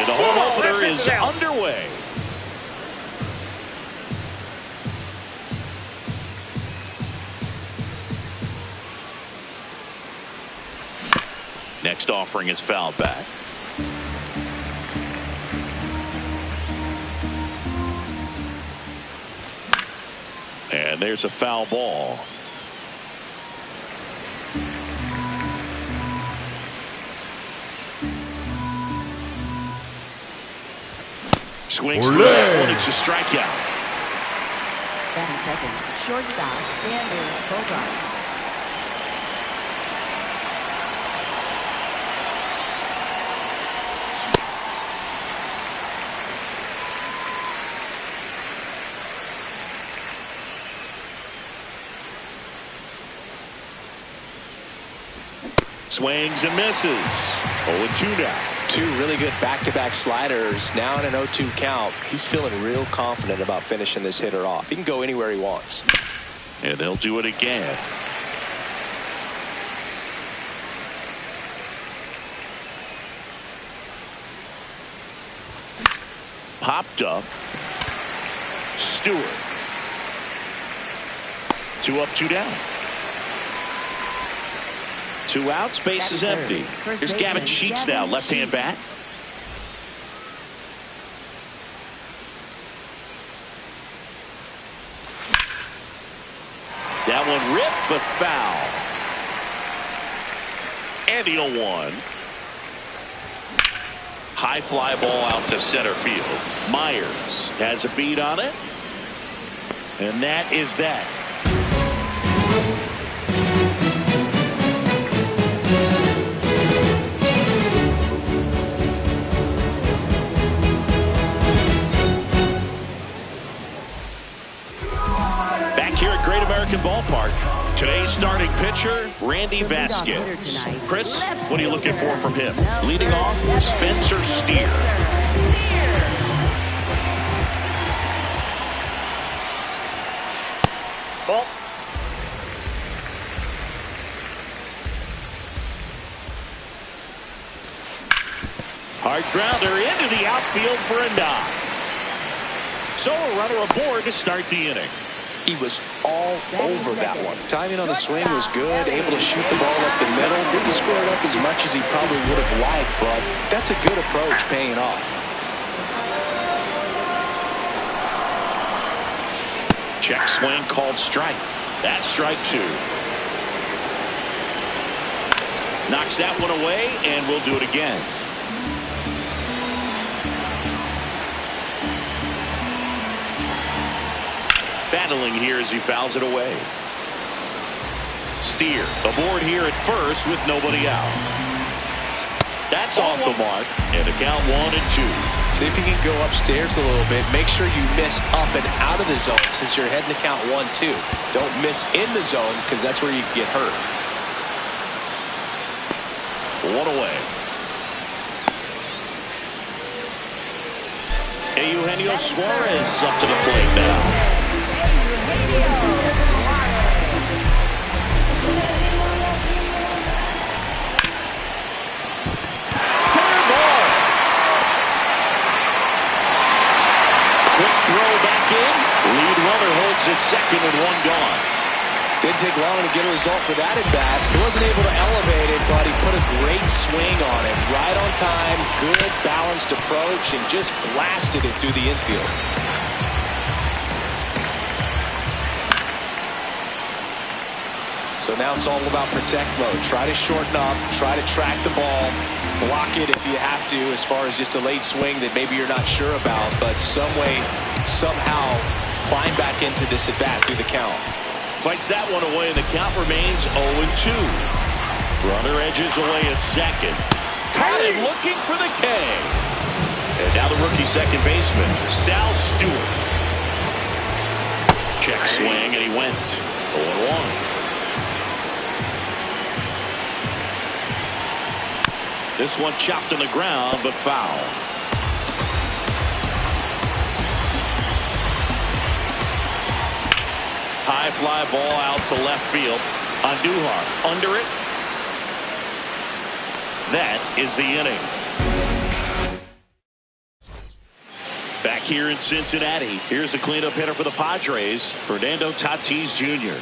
And the home opener is underway. Next offering is fouled back. And there's a foul ball. Swings through that one. It's a strikeout. 7 seconds. Shortstop, Xander Bogaerts. Swings and misses. 0-2 now. Two really good back-to-back sliders. Now in an 0-2 count. He's feeling real confident about finishing this hitter off. He can go anywhere he wants. And they'll do it again. Popped up. Stewart. 2 up, 2 down. 2 outs, base is empty. Here's Gavin Sheets now, left-hand bat. That one ripped, but foul. And the 0-1. High fly ball out to center field. Myers has a beat on it. And that is that. Here at Great American Ballpark, today's starting pitcher, Randy Vasquez. Chris, what are you looking for from him? Leading off, Spencer Steer. Ball. Hard grounder into the outfield for a knock. So a runner aboard to start the inning. He was all over that one. Timing on the swing was good. Able to shoot the ball up the middle. Didn't square it up as much as he probably would have liked, but that's a good approach paying off. Check swing called strike. That's strike 2. Knocks that one away, and we'll do it again. Battling here as he fouls it away. Steer aboard here at first with nobody out. That's off the mark, and the count 1-2. See if you can go upstairs a little bit. Make sure you miss up and out of the zone since you're heading to count 1-2. Don't miss in the zone because that's where you can get hurt. 1 away. Eugenio Suarez up to the plate now. Lead runner holds at second and 1 gone. Didn't take long to get a result for that at bat. He wasn't able to elevate it, but he put a great swing on it. Right on time, good balanced approach, and just blasted it through the infield. So now it's all about protect mode. Try to shorten up, try to track the ball, block it if you have to as far as just a late swing that maybe you're not sure about, but some way, somehow climb back into this at bat through the count. Fights that one away, and the count remains 0-2. Runner edges away at second. Caught him looking for the K. And now the rookie second baseman, Sal Stewart. Check swing, and he went 0-1. This one chopped on the ground, but foul. High fly ball out to left field. Andujar under it. That is the inning. here in Cincinnati. Here's the cleanup hitter for the Padres, Fernando Tatis Jr.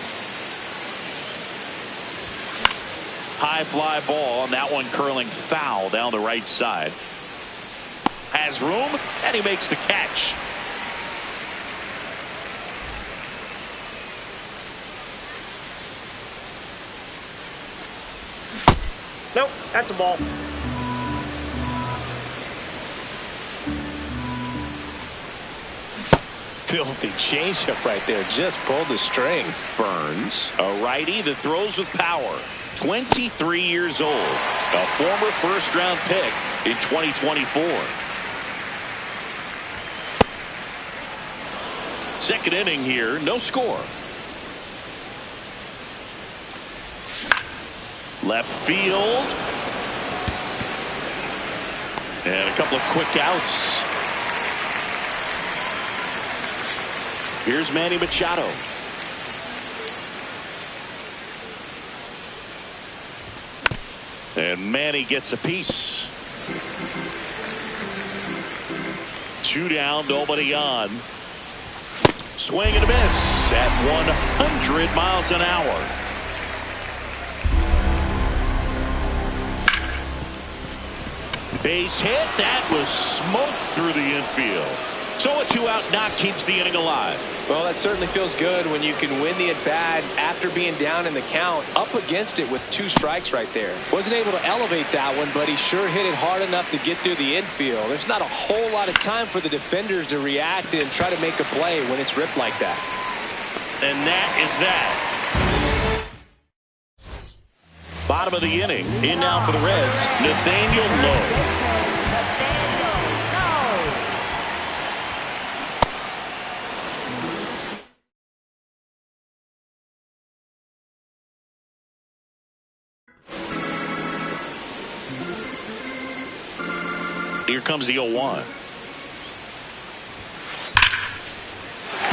High fly ball, and that one curling foul down the right side. Has room, and he makes the catch. Nope, that's a ball. Filthy changeup right there. Just pulled the string. Burns, a righty that throws with power. 23 years old. A former first-round pick in 2024. Second inning here, no score. Left field. And a couple of quick outs. Here's Manny Machado. And Manny gets a piece. 2 down, nobody on. Swing and a miss at 100 miles an hour. Base hit. That was smoked through the infield. So a 2-out knock keeps the inning alive. Well, that certainly feels good when you can win the at-bat after being down in the count, up against it with 2 strikes right there. Wasn't able to elevate that one, but he sure hit it hard enough to get through the infield. There's not a whole lot of time for the defenders to react and try to make a play when it's ripped like that. And that is that. Bottom of the inning. In now for the Reds, Nathaniel Lowe. Here comes the 0-1.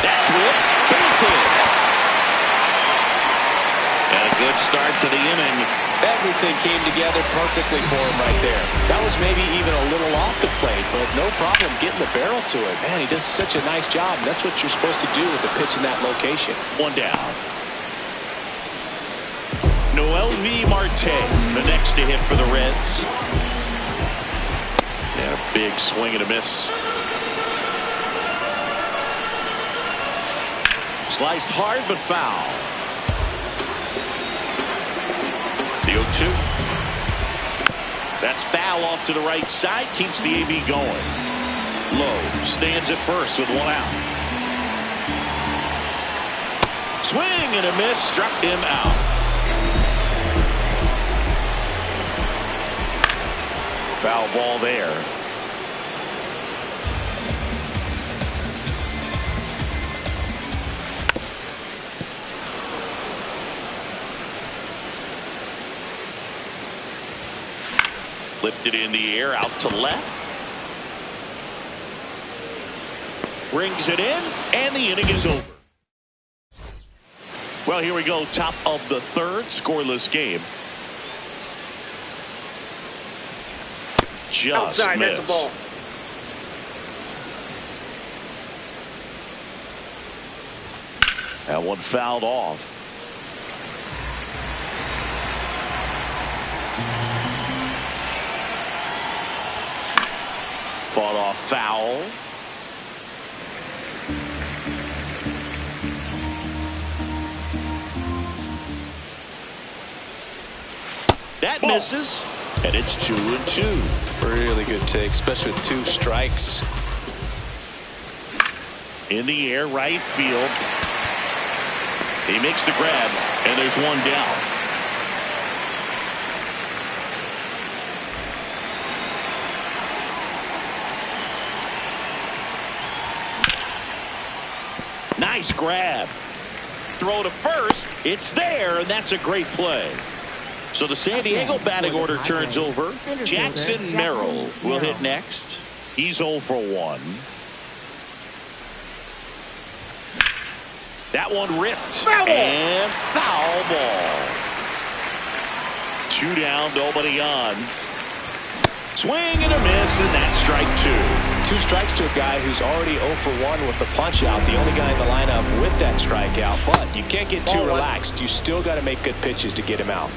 That's ripped. Base hit. And a good start to the inning. Everything came together perfectly for him right there. That was maybe even a little off the plate, but no problem getting the barrel to it. Man, he does such a nice job. That's what you're supposed to do with the pitch in that location. 1 down. Noel V. Marte, the next to hit for the Reds. And a big swing and a miss. Sliced hard but foul. The 0-2. That's foul off to the right side. Keeps the AB going. Lowe stands at first with 1 out. Swing and a miss. Struck him out. Foul ball there. Lifted in the air, out to left. Brings it in, and the inning is over. Well, here we go. Top of the 3rd, scoreless game. Just outside, missed. that's a ball. That one fouled off. Fought off foul. That misses, and it's 2-2. Really good take, especially with 2 strikes. In the air, right field. He makes the grab, and there's 1 down. Nice grab. Throw to first. It's there, and that's a great play. So the San Diego batting order turns over. Jackson Merrill will hit next. He's 0 for 1. That one ripped. And foul ball. 2 down, nobody on. Swing and a miss, and that's strike 2. 2 strikes to a guy who's already 0 for 1 with the punch out. The only guy in the lineup with that strikeout. But you can't get too relaxed. You still got to make good pitches to get him out.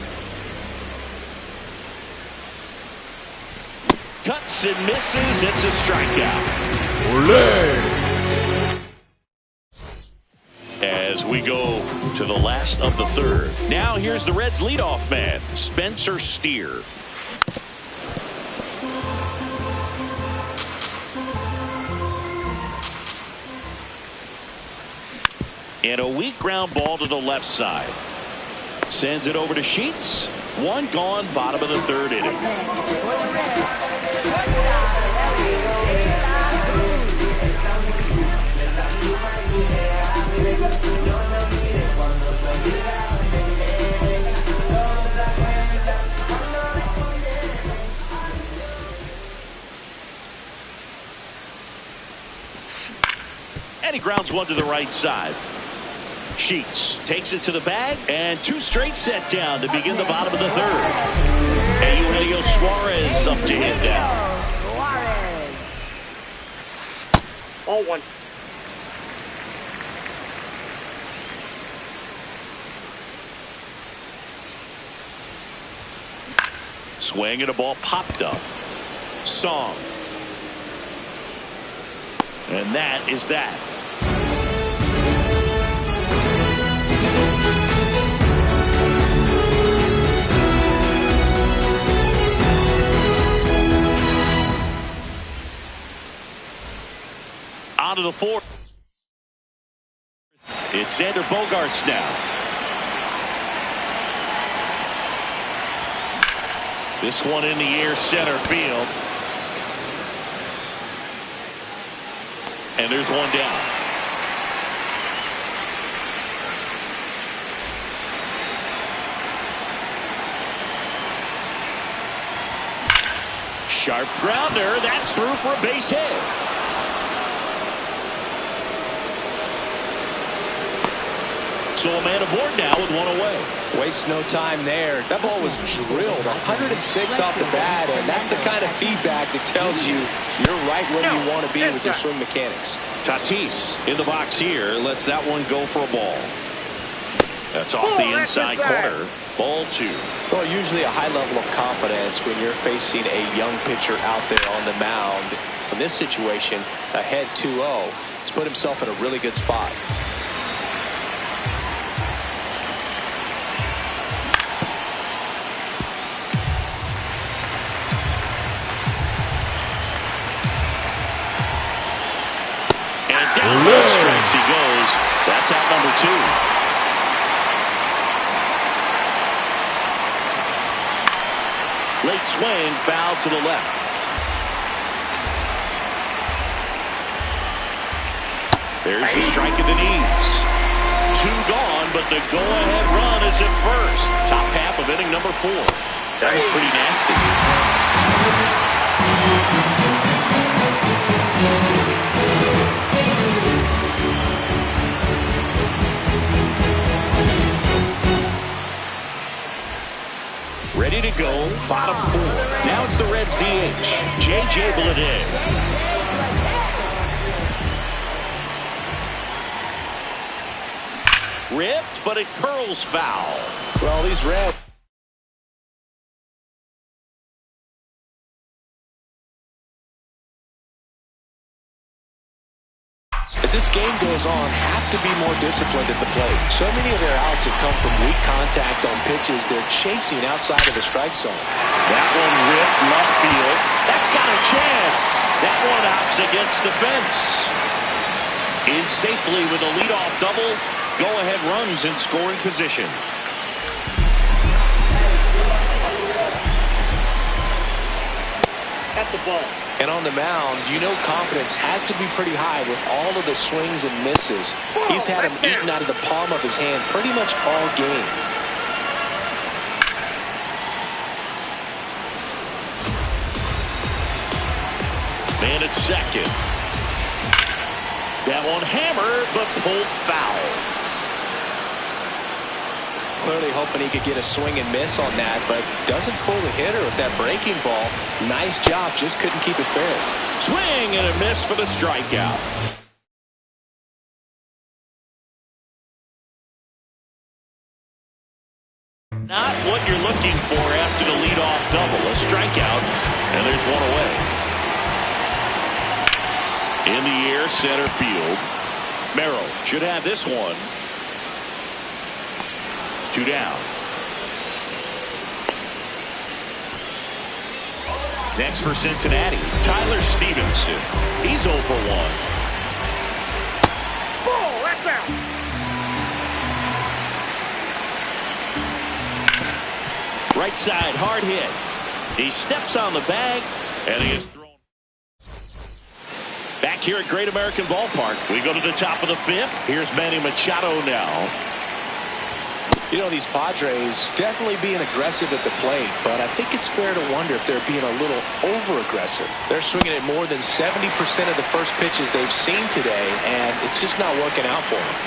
Cuts and misses. It's a strikeout. As we go to the last of the 3rd. Now here's the Reds leadoff man, Spencer Steer. And a weak ground ball to the left side. Sends it over to Sheets. 1 gone, bottom of the 3rd inning. And he grounds 1 to the right side. Sheets takes it to the bag, and 2 straight set down to begin the bottom of the 3rd. And Eugenio Suarez up to hit now. 0-1. Swing and a ball popped up. Song. And that is that. On to the 4th. It's Xander Bogaerts now. This one in the air, center field. And there's 1 down. Sharp grounder. That's through for a base hit. So a man aboard now with 1 away. Wastes no time there. That ball was drilled 106 off the bat, and that's the kind of feedback that tells you you're right where you want to be with your swing mechanics. Tatis in the box here lets that one go for a ball. That's off the inside corner. Ball 2. Well, usually a high level of confidence when you're facing a young pitcher out there on the mound. In this situation, ahead 2-0, he's put himself in a really good spot. Down the strikes he goes. That's out number 2. Late swing, foul to the left. There's a strike at the knees. 2 gone, but the go-ahead run is at first. Top half of inning number 4. That was pretty nasty. Ready to go, bottom 4. Now it's the Reds DH, Jay31rodriguez. Ripped, but it curls foul. Well, these Reds. As this game goes on, have to be more disciplined at the plate. So many of their outs have come from weak contact on pitches they're chasing outside of the strike zone. That one ripped left field. That's got a chance. That one outs against the fence. In safely with a leadoff double. Go-ahead runs in scoring position. At the ball. And on the mound, you know confidence has to be pretty high with all of the swings and misses. He's had them eaten out of the palm of his hand pretty much all game. Man at second. That one hammered, but pulled foul. Clearly hoping he could get a swing and miss on that, but doesn't fool the hitter with that breaking ball. Nice job, just couldn't keep it fair. Swing and a miss for the strikeout. Not what you're looking for after the leadoff double. A strikeout, and there's one away. In the air, center field. Merrill should have this one. 2 down. Next for Cincinnati, Tyler Stevenson. He's 0 for 1. Ball, that's out. Right side, hard hit. He steps on the bag, and he is thrown. Back here at Great American Ballpark, we go to the top of the 5th. Here's Manny Machado now. You know, these Padres definitely being aggressive at the plate, but I think it's fair to wonder if they're being a little over-aggressive. They're swinging at more than 70% of the first pitches they've seen today, and it's just not working out for them.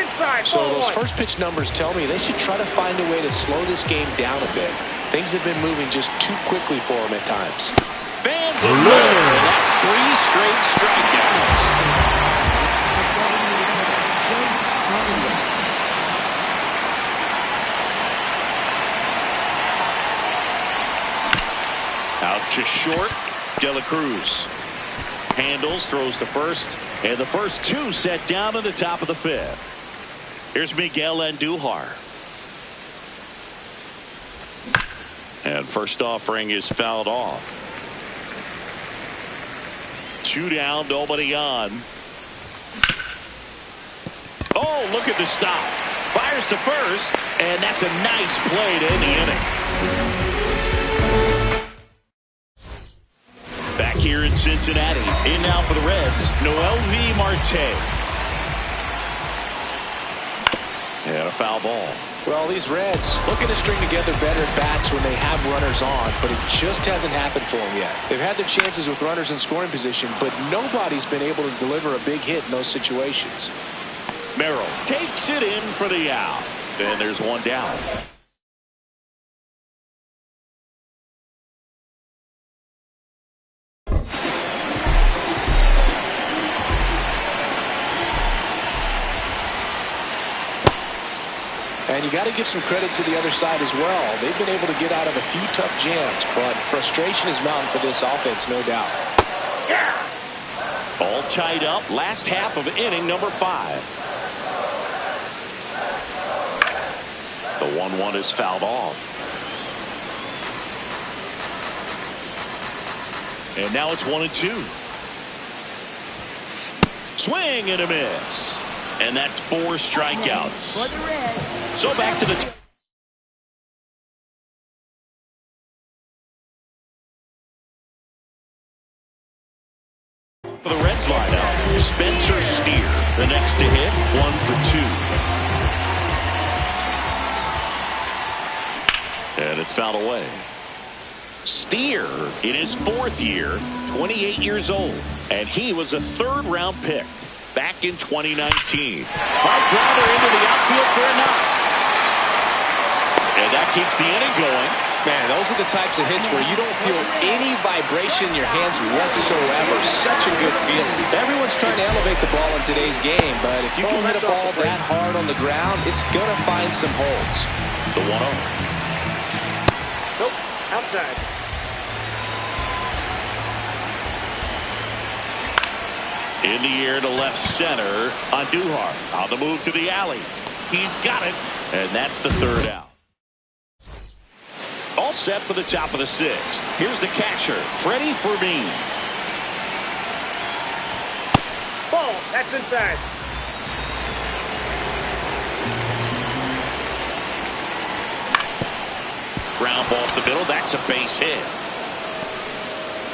Inside, So ball those 1. first pitch numbers tell me they should try to find a way to slow this game down a bit. Things have been moving just too quickly for them at times. Fans are good, and that's 3 straight strikeouts. Out to short, De La Cruz. Handles, throws to first, and the first 2 set down to the top of the 5th. Here's Miguel Andujar. And first offering is fouled off. 2 down, nobody on. Oh, look at the stop. Fires to first, and that's a nice play to end the inning. Back here in Cincinnati, in now for the Reds, Noel V. Marte. And a foul ball. Well, these Reds looking to string together better bats when they have runners on, but it just hasn't happened for them yet. They've had their chances with runners in scoring position, but nobody's been able to deliver a big hit in those situations. Merrill takes it in for the out. And there's 1 down. And you got to give some credit to the other side as well. They've been able to get out of a few tough jams, but frustration is mounting for this offense, no doubt. All tied up, last half of inning number 5. The 1-1 is fouled off. And now it's 1-2. Swing and a miss. And that's 4 strikeouts. For the Reds. So back to the for the Reds lineup. Spencer Steer, the next to hit, 1 for 2. And it's fouled away. Steer in his 4th year, 28 years old, and he was a 3rd-round pick back in 2019. Hard grounder into the outfield for a knock. And that keeps the inning going. Man, those are the types of hits where you don't feel any vibration in your hands whatsoever. Such a good feeling. Everyone's trying to elevate the ball in today's game, but if you can hit a ball that hard on the ground, it's going to find some holes. The 1-0. Nope, outside. In the air to left center. Andujar on the move to the alley. He's got it, and that's the 3rd out. All set for the top of the 6th. Here's the catcher, Freddie Fermin. Ball, that's inside. Ground ball up the middle. That's a base hit.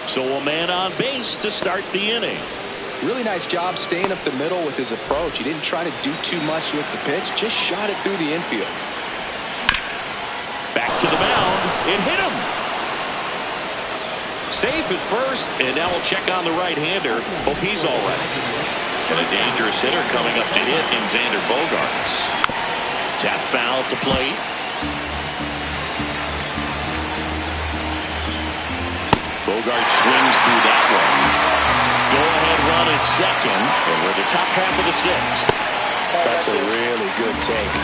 So a man on base to start the inning. Really nice job staying up the middle with his approach. He didn't try to do too much with the pitch, just shot it through the infield. Back to the mound. It hit him. Safe at first, and now we'll check on the right-hander. Hope he's all right. And a dangerous hitter coming up to hit in Xander Bogaerts. Tap foul at the plate. Bogart swings through that one. Go-ahead run at second, and we're the top half of the sixth. That's a really good take.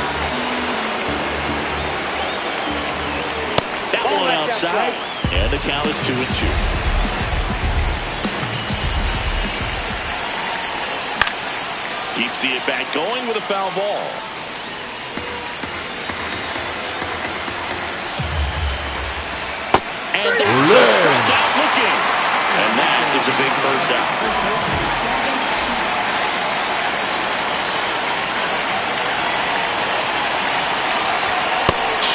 That one outside, and the count is 2-2. Keeps the at-bat going with a foul ball. And that's a strikeout looking. And that is a big first out.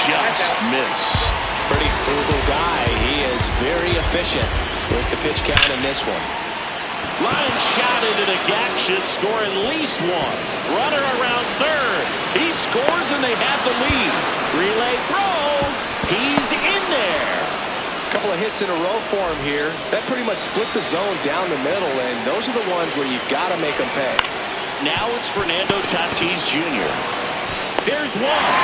Just missed. Pretty frugal guy. He is very efficient with the pitch count in this one. Line shot into the gap should score at least one. Runner around third. He scores and they have the lead. Relay throw. He's in there. A couple of hits in a row for him here. That pretty much split the zone down the middle, and those are the ones where you've got to make them pay. Now it's Fernando Tatis Jr. There's one.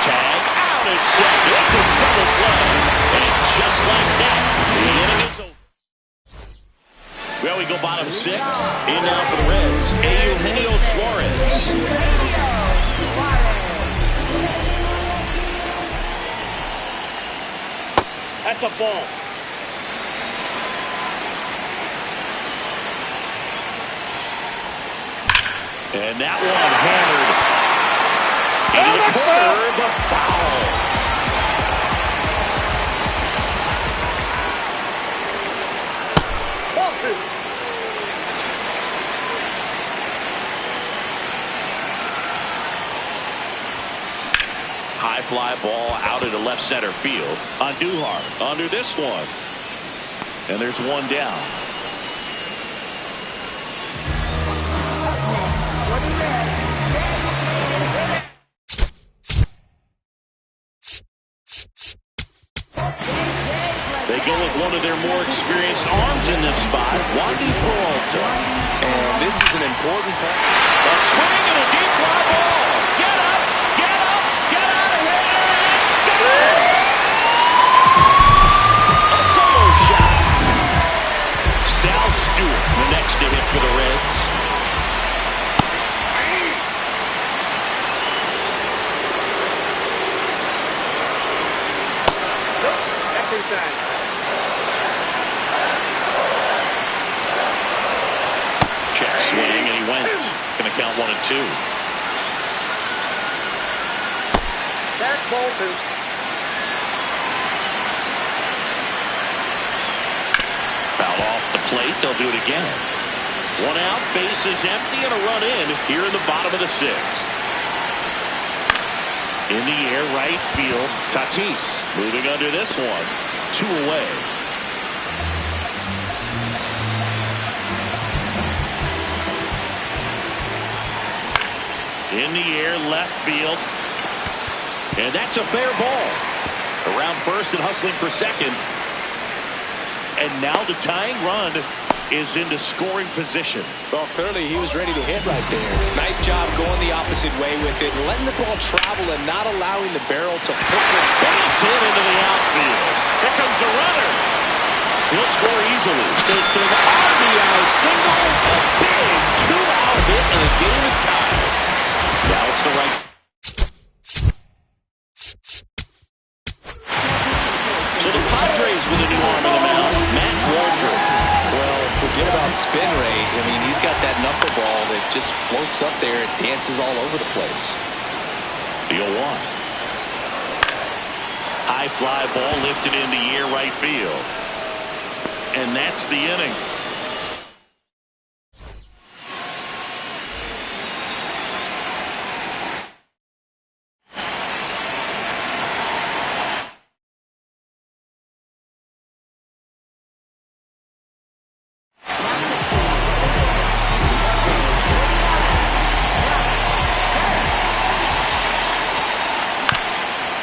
Tag out at second. It's a double play. And just like that, the inning is over. Well, we go bottom six. In now for the Reds, Eugenio Suarez. That's a ball. And that one hammered into the corner, but foul. Ball two. High fly ball out into left center field on Duhar under this one. And there's one down. They go with one of their more experienced arms in this spot, Wandy Peralta. And this is an important part. A swing and a deep fly ball. Get up, get up, get out of here. A solo shot. Sal Stewart, the next to hit for the Reds. That's inside. Check swing, and he went. Going to count 1-2. That's ball two. Foul off the plate. They'll do it again. One out, base is empty, and a run in here in the bottom of the sixth. In the air, right field. Tatis moving under this one. 2 away. In the air, left field. And that's a fair ball. Around first and hustling for second. And now the tying run is into scoring position. Well, clearly he was ready to hit right there. Nice job going the opposite way with it, letting the ball travel and not allowing the barrel to hook it. Base hit into the outfield. Here comes the runner. He'll score easily. It's an RBI single, a big 2-out hit, and the game is tied. Now it's the right. So the Padres with a new arm in the mound, Matt Waldrop. Well, forget about spin rate. I mean, he's got that knuckleball that just floats up there and dances all over the place. The 0-1. High fly ball lifted in the air right field. And that's the inning.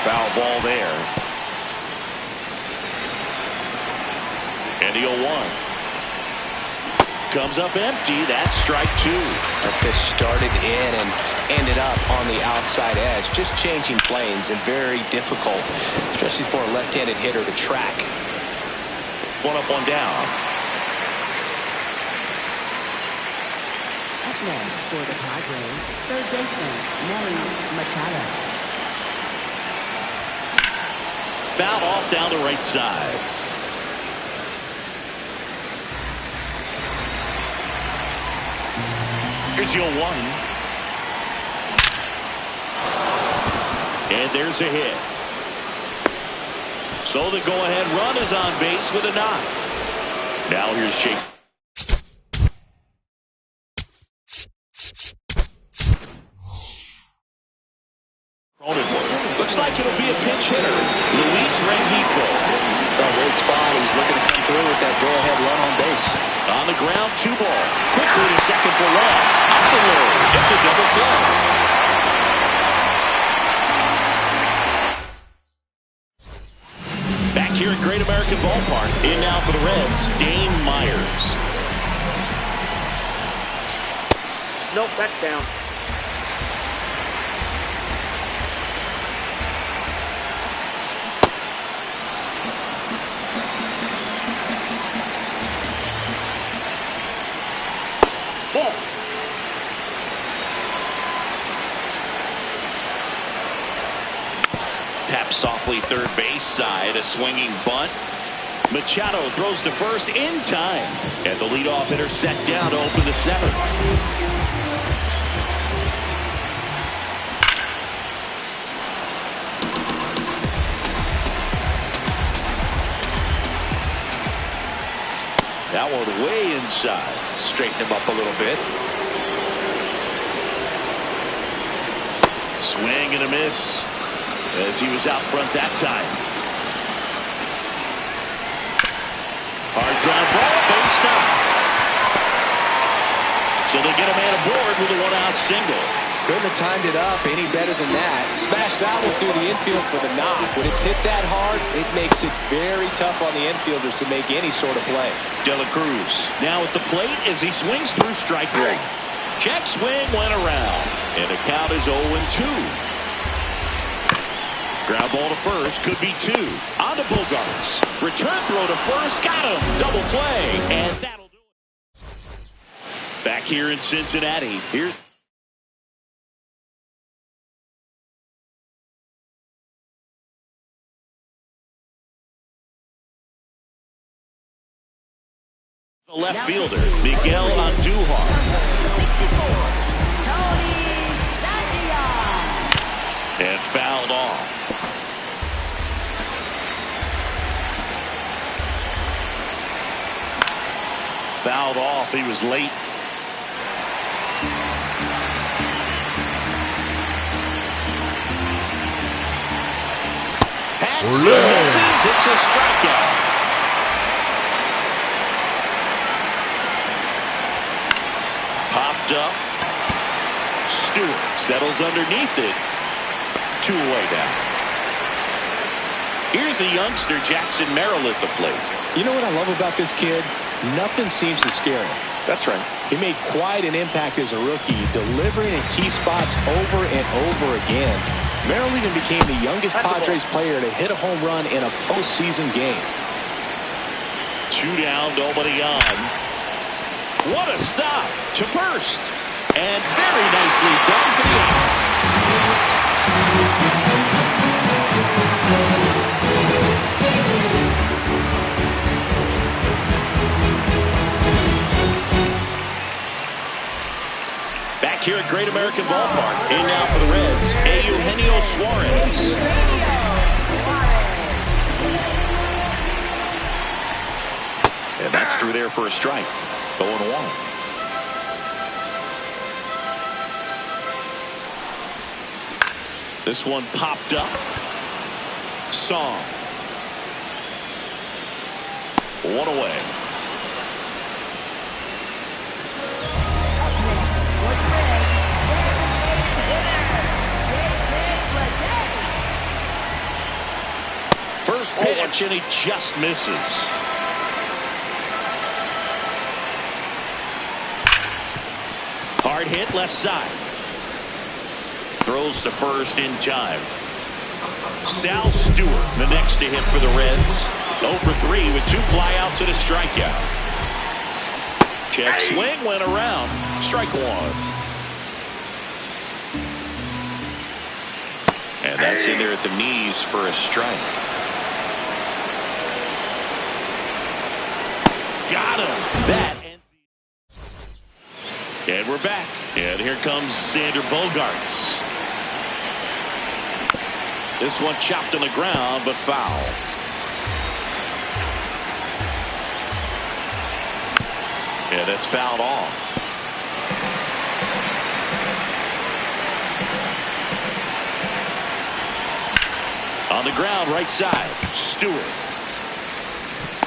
Foul ball there. And the 0-1. Comes up empty. That's strike 2. That pitch started in and ended up on the outside edge. Just changing planes and very difficult, especially for a left-handed hitter to track. one up, one down. Up next for the Padres, third baseman, Nelly Machado. Foul off down the right side. Here's your 1. And there's a hit. So the go-ahead run is on base with a knock. Now here's Jake. Looks like it'll be a pinch hitter. Luis Rengifo. Great spot. He's looking to come through with that go-ahead run on base. On the ground, 2 ball. Quickly to second for one. Up the road. It's a double play. Back here at Great American Ballpark. In now for the Reds, Dane Myers. Nope, that's down. Ball. Tap softly third base side. A swinging bunt. Machado throws to first in time. And the leadoff hitter set down to open the 7th. That one way inside. Straighten him up a little bit. Swing and a miss as he was out front that time. Hard ground ball, base stop. So they get a man aboard with a 1-out single. Couldn't have timed it up any better than that. Smash that one through the infield for the knock. When it's hit that hard, it makes it very tough on the infielders to make any sort of play. De La Cruz now at the plate as he swings through strike 3. Check swing went around. And the count is 0-2. Ground ball to first, could be 2. On to Bogarts. Return throw to first, got him. Double play, and that'll do it. Back here in Cincinnati, here's the left fielder, Miguel Andujar. 64, Tony Sandia. And fouled off. Fouled off. He was late. Misses. It's a strikeout. Popped up. Stewart settles underneath it. 2 away now. Here's the youngster Jackson Merrill at the plate. You know what I love about this kid? Nothing seems to scare him. That's right. He made quite an impact as a rookie, delivering in key spots over and over again. Merrill even became the youngest Padres player to hit a home run in a postseason game. 2 down, nobody on. What a stop to first. And very nicely done for the out. Back here at Great American Ballpark. In now for the Reds, Eugenio Suarez. And that's through there for a strike. 0-1. This one popped up. Song. 1 away. First pitch, and he just misses. Hard hit left side. Throws to first in time. Sal Stewart, the next to hit for the Reds. 0 for 3 with 2 flyouts and a strikeout. Check swing went around. Strike 1. And that's in there at the knees for a strike. Got him. That ends the... And we're back. And here comes Xander Bogaerts. This one chopped on the ground, but foul. Yeah, that's fouled off. On the ground, right side. Stewart.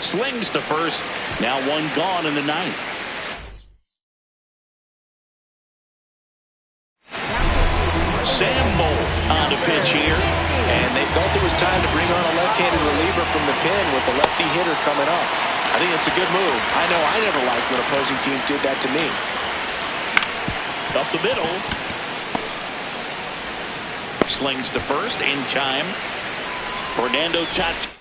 Slings to first. Now 1 gone in the 9th. Sam Moll on the pitch here. And they felt it was time to bring on a left-handed reliever from the pen with the lefty hitter coming up. I think it's a good move. I know I never liked when opposing teams did that to me. Up the middle. Slings to first in time. Fernando Tatis.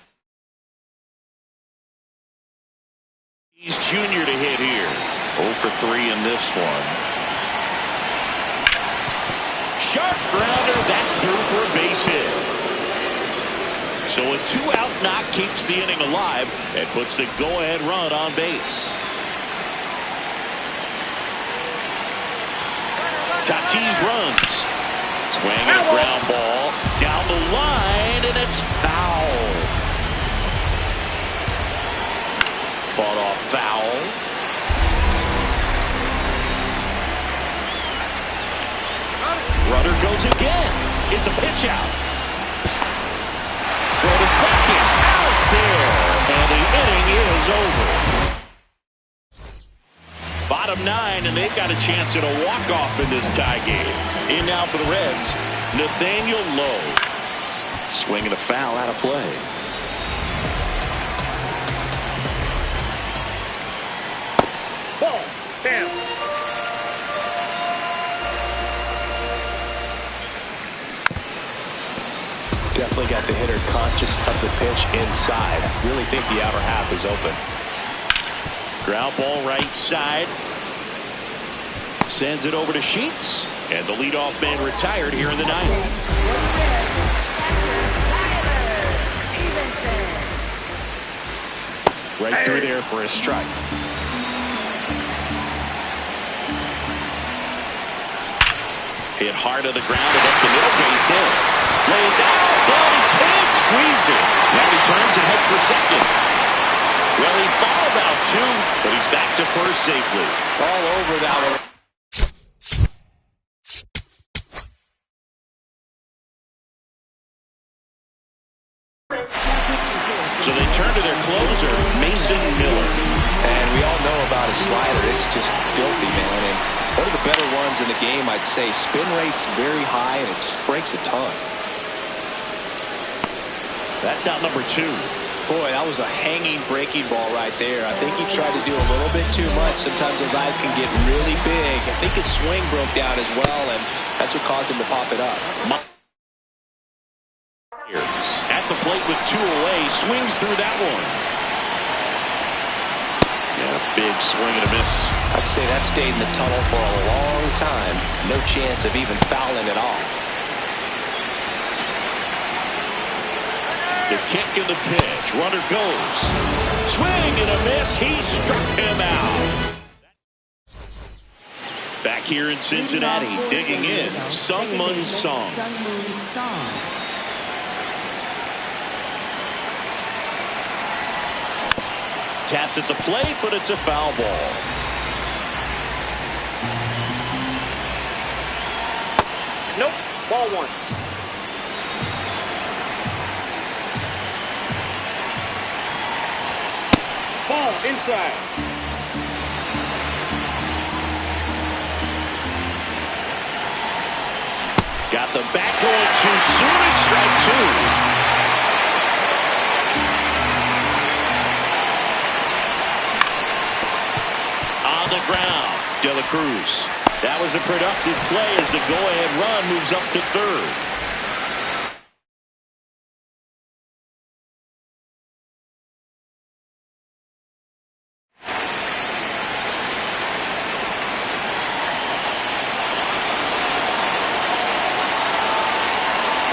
He's junior to hit here. 0 for 3 in this one. Sharp grounder. That's through for a base hit. So a 2-out knock keeps the inning alive and puts the go-ahead run on base. Tatis runs. Swing and a ground ball down the line, and it's foul. Fought off foul. Runner goes again. It's a pitch out. Throw to second. Out there. And the inning is over. Bottom 9, and they've got a chance at a walk-off in this tie game. In now for the Reds, Nathaniel Lowe. Swinging a foul out of play. Ball. Bam. Definitely got the hitter conscious of the pitch inside. Really think the outer half is open. Ground ball right side. Sends it over to Sheets. And the leadoff man retired here in the 9th. Right through there for a strike. Hit hard to the ground and up the middle, base hit. Lays out, but he can't squeeze it. Now he turns and heads for second. Well, he fouled out 2, but he's back to first safely. All over that one. So they turn to their closer, Mason Miller. And we all know about his slider. It's just filthy, man. And one of the better ones in the game, I'd say. Spin rate's very high, and it just breaks a ton. That's out number 2. Boy, that was a hanging breaking ball right there. I think he tried to do a little bit too much. Sometimes those eyes can get really big. I think his swing broke down as well, and that's what caused him to pop it up. At the plate with 2 away, swings through that one. Yeah, big swing and a miss. I'd say that stayed in the tunnel for a long time. No chance of even fouling it off. The kick and the pitch. Runner goes. Swing and a miss. He struck him out. Back here in Cincinnati, digging in, Sungmun Song. Tapped at the plate, but it's a foul ball. Nope. Ball 1. Ball inside. Got the bat going too soon. It's strike 2. On the ground, De La Cruz. That was a productive play as the go-ahead run moves up to third.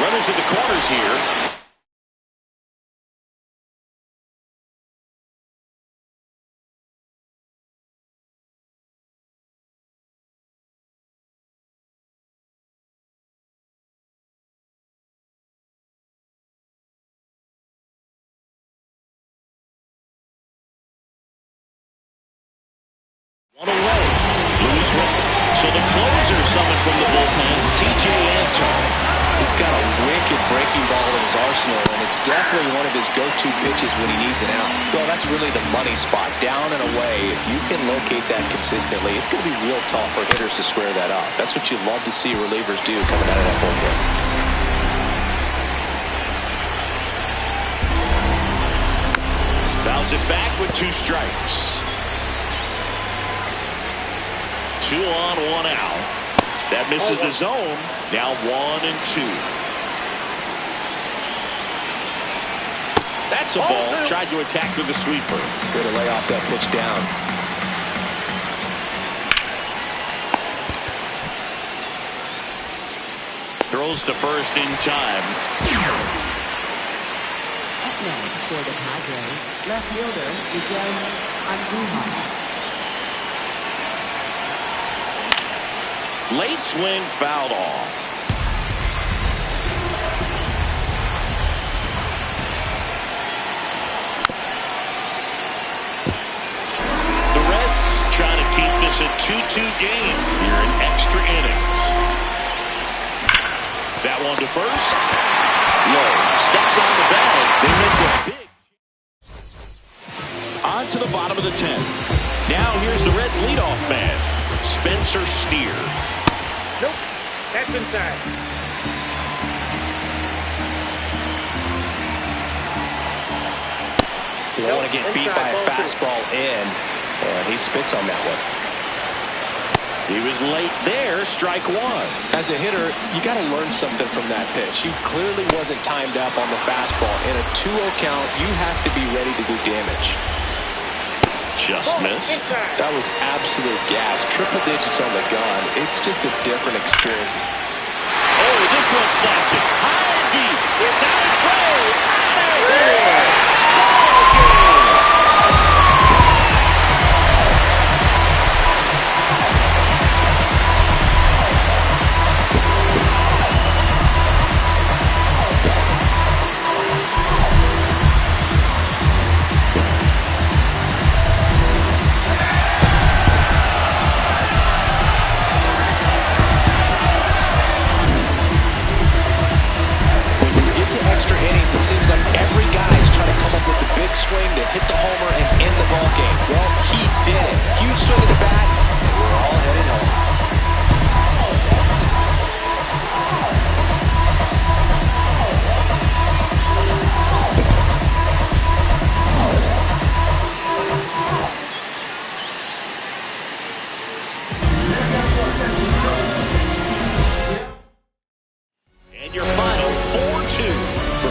Runners at the corners here. One away. So the closer summoned from the bullpen, T.J. Antone. He's got a wicked breaking ball in his arsenal, and it's definitely one of his go-to pitches when he needs an out. Well, that's really the money spot, down and away. If you can locate that consistently, it's going to be real tough for hitters to square that up. That's what you love to see relievers do coming out of that bullpen. Fouls it back with 2 strikes. 2 on, 1 out. That misses the zone. Now 1 and 2. That's a ball. Tried to attack with a sweeper. Good to lay off that pitch down. Throws to first in time. Up next for the Padres, left fielder Jay31rodriguez. Late swing, fouled off. The Reds trying to keep this a 2-2 game here in extra innings. That one to first. Low. Steps on the bag. They miss a big. On to the bottom of the 10th. Now here's the Reds leadoff man, Spencer Steer. Nope. That's inside. You don't want to get beat by a fastball in. He spits on that one. He was late there, strike 1. As a hitter, you got to learn something from that pitch. He clearly wasn't timed up on the fastball. In a 2-0 count, you have to be ready to do damage. Just missed. That was absolute gas. Triple digits on the gun. It's just a different experience. Oh, this one's blasted. High and deep. It's on its way. Out of here. It seems like every guy's trying to come up with the big swing to hit the homer and end the ball game. Well, he did it. Huge swing at the bat, and we're all headed home.